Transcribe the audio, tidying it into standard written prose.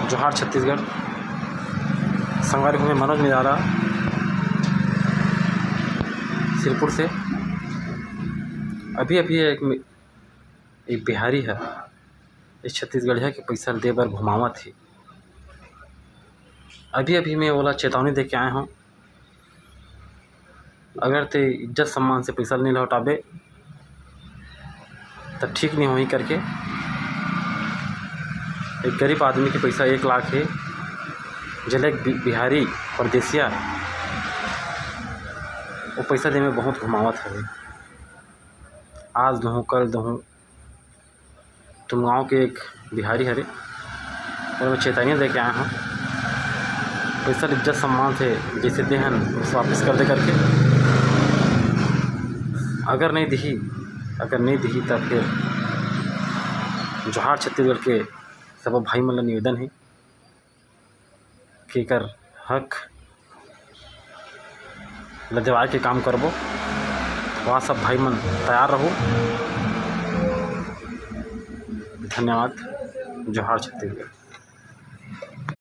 जोहार छत्तीसगढ़। संगवारी हूँ मैं मनोज निराला सिरपुर से। अभी एक बिहारी है इस छत्तीसगढ़िया के पैसा दे बर घुमावत थी। अभी मैं ओला चेतावनी दे के आया हूँ, अगर ते इज्जत सम्मान से पैसा नहीं लौटाबे तो ठीक नहीं होही करके। एक गरीब आदमी के पैसा 1 लाख है, जले एक बिहारी परदेसिया वो पैसा दे में बहुत घुमावत है। आज दूँ कल दूँ, तुम गाँव के एक बिहारी हरे और मैं चेतावनी दे के आया हूँ, पैसा इज्जत सम्मान से जैसे देहन उस वापस कर दे करके। अगर नहीं दी तब फिर जोहार छत्तीसगढ़ के सब भाई मन ला निवेदन है कि एकर हक ल दिवाए के काम करबो। वहाँ सब भाई मन तैयार रहो। धन्यवाद। जोहार छत्तीसगढ़।